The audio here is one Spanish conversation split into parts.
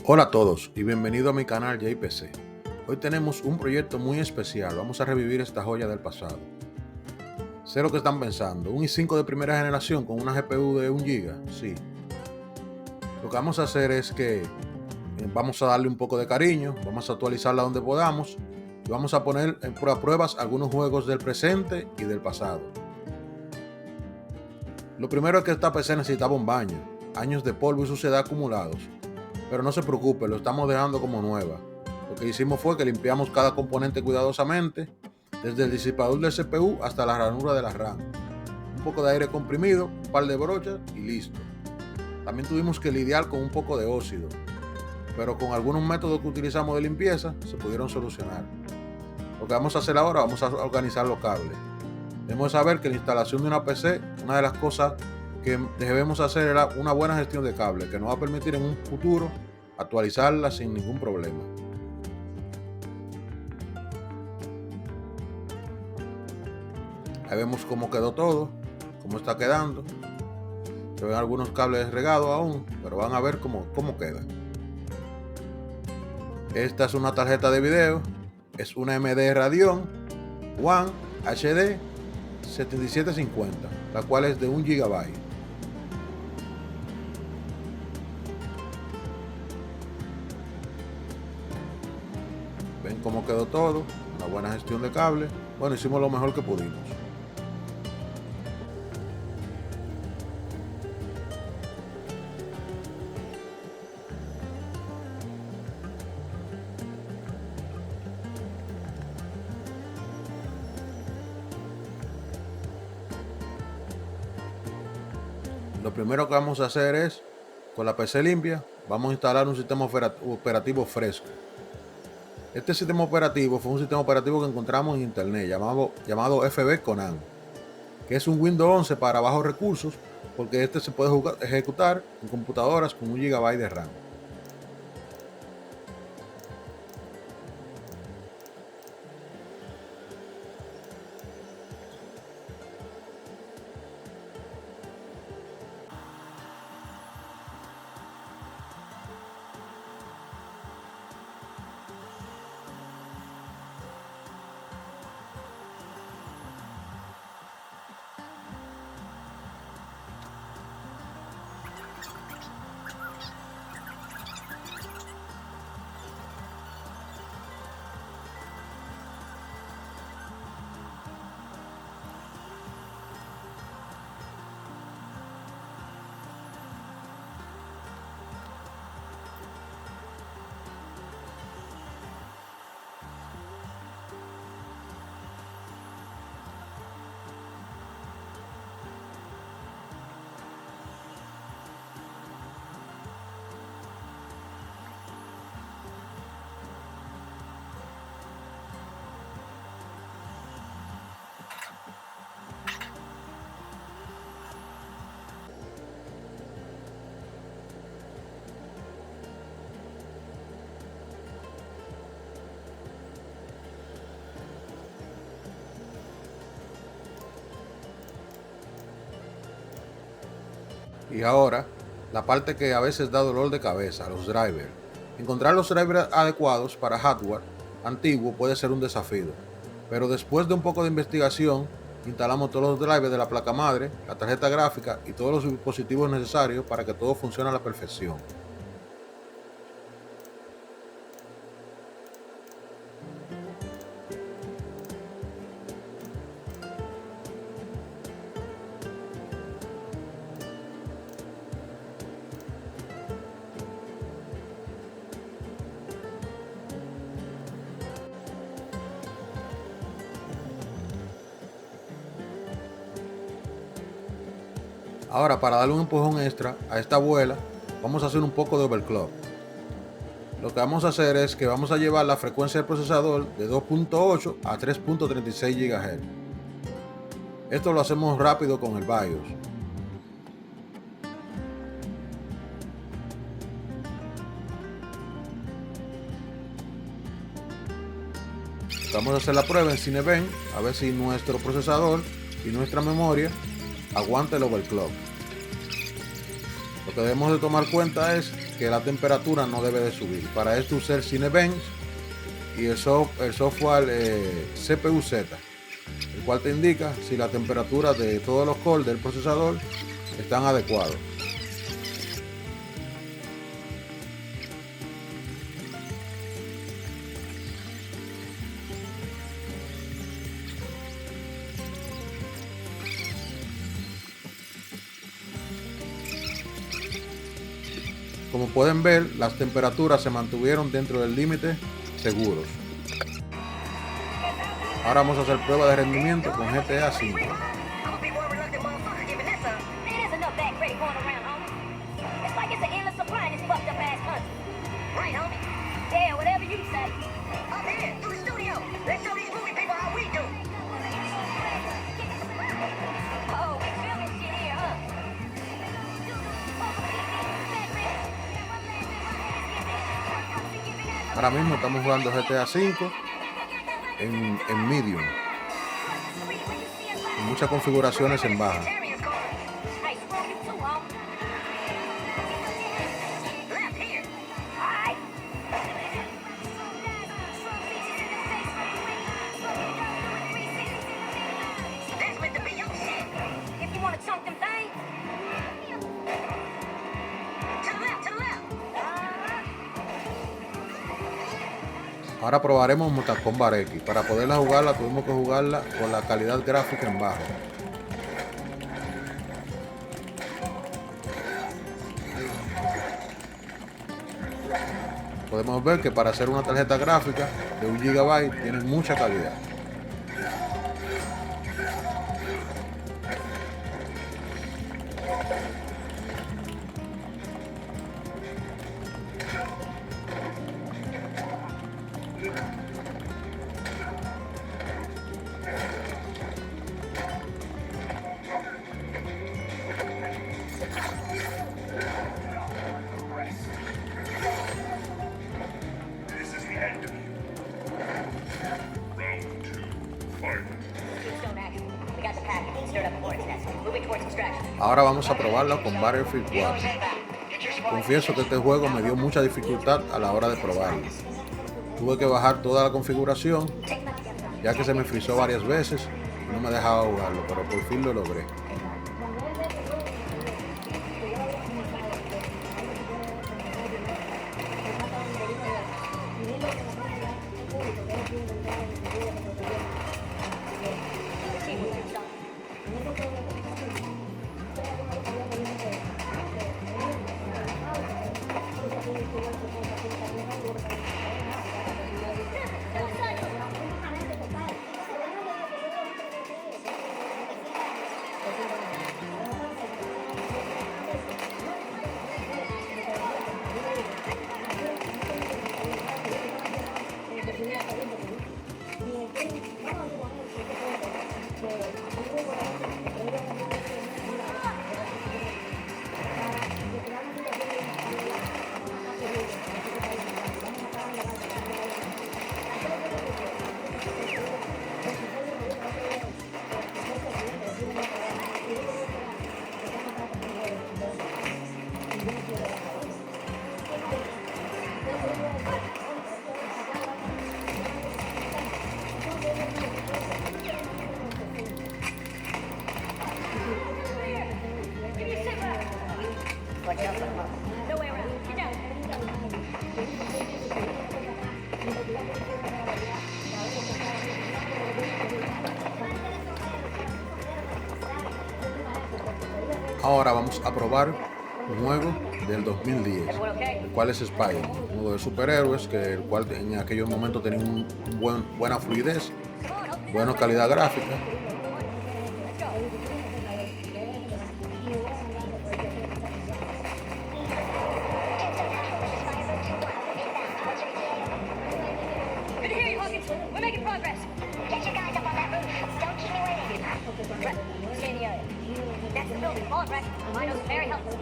Hola a todos y bienvenido a mi canal JPC. Hoy tenemos un proyecto muy especial, vamos a revivir esta joya del pasado. Sé lo que están pensando, un i5 de primera generación con una GPU de 1 GB, sí. Lo que vamos a hacer es que vamos a darle un poco de cariño, vamos a actualizarla donde podamos y vamos a poner a pruebas algunos juegos del presente y del pasado. Lo primero es que esta PC necesitaba un baño, años de polvo y suciedad acumulados. Pero no se preocupe, lo estamos dejando como nueva. Lo que hicimos fue que limpiamos cada componente cuidadosamente, desde el disipador del CPU hasta la ranura de la RAM. Un poco de aire comprimido, un par de brochas y listo. También tuvimos que lidiar con un poco de óxido, pero con algunos métodos que utilizamos de limpieza se pudieron solucionar. Lo que vamos a hacer ahora, vamos a organizar los cables. Debemos saber que la instalación de una PC, una de las cosas que debemos hacer era una buena gestión de cables, que nos va a permitir en un futuro actualizarla sin ningún problema. Ahí vemos cómo quedó todo, cómo está quedando. Se ven algunos cables regados aún, pero van a ver cómo queda. Esta es una tarjeta de video, es una AMD Radeon One HD 7750, la cual es de 1 GB. Ven cómo quedó todo, una buena gestión de cable. Bueno, hicimos lo mejor que pudimos. Lo primero que vamos a hacer es, con la PC limpia, vamos a instalar un sistema operativo fresco. Este sistema operativo fue un sistema operativo que encontramos en internet llamado FB Conan, que es un Windows 11 para bajos recursos, porque este se puede ejecutar en computadoras con 1 GB de RAM. Y ahora, la parte que a veces da dolor de cabeza, los drivers. Encontrar los drivers adecuados para hardware antiguo puede ser un desafío, pero después de un poco de investigación, instalamos todos los drivers de la placa madre, la tarjeta gráfica y todos los dispositivos necesarios para que todo funcione a la perfección. Ahora, para darle un empujón extra a esta abuela, vamos a hacer un poco de overclock. Lo que vamos a hacer es que vamos a llevar la frecuencia del procesador de 2.8 a 3.36 GHz. Esto lo hacemos rápido con el BIOS. Vamos a hacer la prueba en Cinebench a ver si nuestro procesador y nuestra memoria aguanta el overclock. Lo que debemos de tomar cuenta es que la temperatura no debe de subir. Para esto usé el Cinebench y el software CPU-Z, el cual te indica si la temperatura de todos los cores del procesador están adecuados. Como pueden ver, las temperaturas se mantuvieron dentro del límite seguros. Ahora vamos a hacer prueba de rendimiento con GTA V. Ahora mismo estamos jugando GTA V en Medium, con muchas configuraciones en baja. Ahora probaremos Mortal Kombat X. Para poderla jugarla tuvimos que jugarla con la calidad gráfica en bajo. Podemos ver que para hacer una tarjeta gráfica de 1 GB tiene mucha calidad. Ahora vamos a probarlo con Battlefield 4. Confieso que este juego me dio mucha dificultad a la hora de probarlo. Tuve que bajar toda la configuración, ya que se me frizó varias veces y no me dejaba jugarlo, pero por fin lo logré. Ahora vamos a probar un juego del 2010, el cual es Spider-Man, un juego de superhéroes, el cual en aquellos momentos tenía buena fluidez, buena calidad gráfica. That's the building. Fall it, Brett. Rhino's very helpful.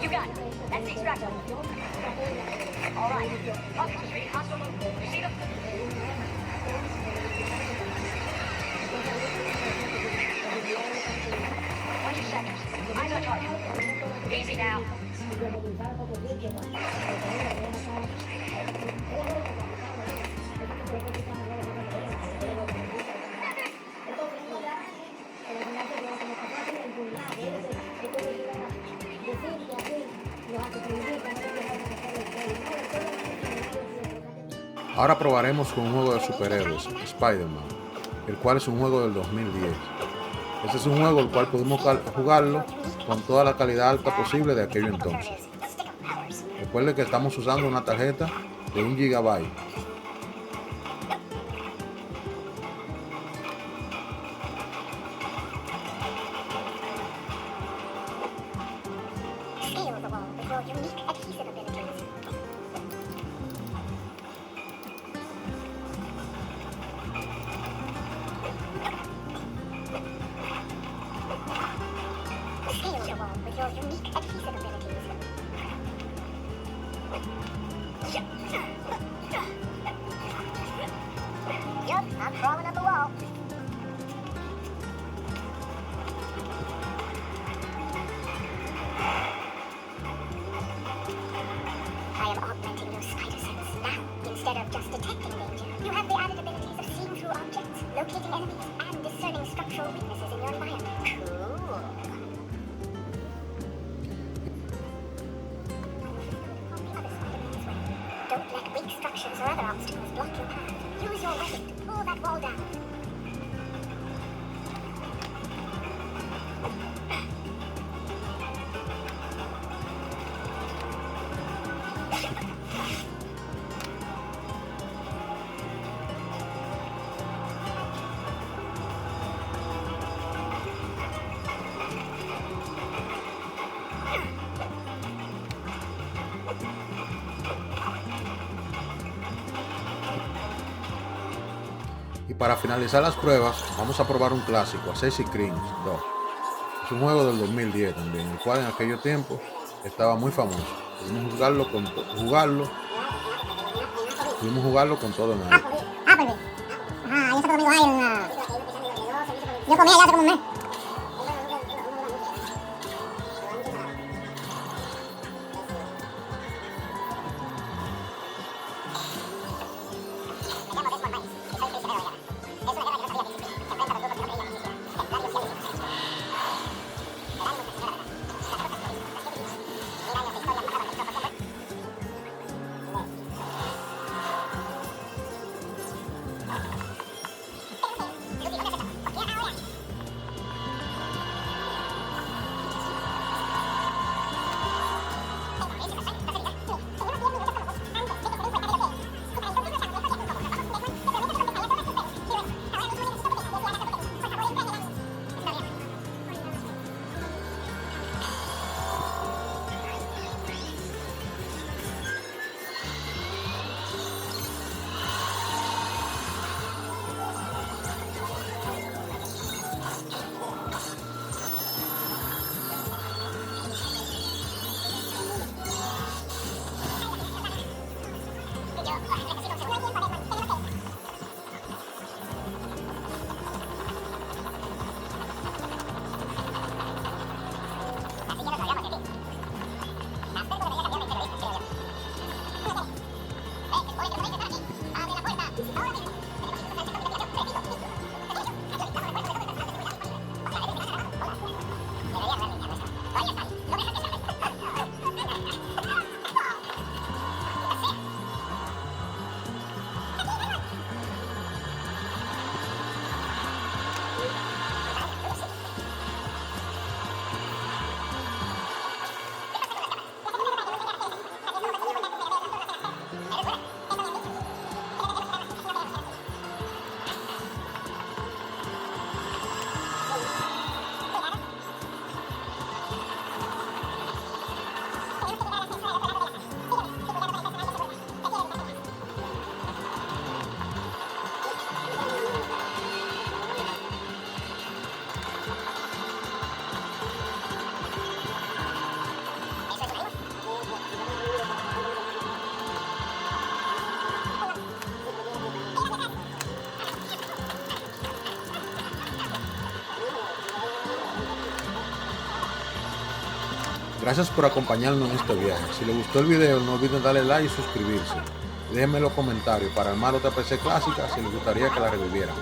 You got it. That's the extractor. All right. Hawkins Street, hostile move. You see them? Seconds. Eyes on target. Easy now. Ahora probaremos con un juego de superhéroes, Spider-Man, el cual es un juego del 2010. Este es un juego el cual pudimos jugarlo con toda la calidad alta posible de aquello entonces. Recuerde que estamos usando una tarjeta de 1 GB. Scale the wall with your unique adhesive abilities. Scale the wall with your unique adhesive abilities. Yup, I'm crawling up the wall. I am augmenting your spider sense now. Instead of just detecting danger, you have the added abilities of seeing through objects, locating enemies, and discerning structural weaknesses in your environment. Cool. Don't let weak structures or other obstacles block your path. Use your weapon to pull that wall down. Y para finalizar las pruebas, vamos a probar un clásico, Assassin's Creed 2. Es un juego del 2010 también, el cual en aquellos tiempos estaba muy famoso. Pudimos jugarlo con todo en él. Yo saco conmigo ahí yo comía ya hace como un mes. Gracias por acompañarnos en este viaje. Si les gustó el video, no olviden darle like y suscribirse. Déjenme en los comentarios para armar otra PC clásica si les gustaría que la revivieran.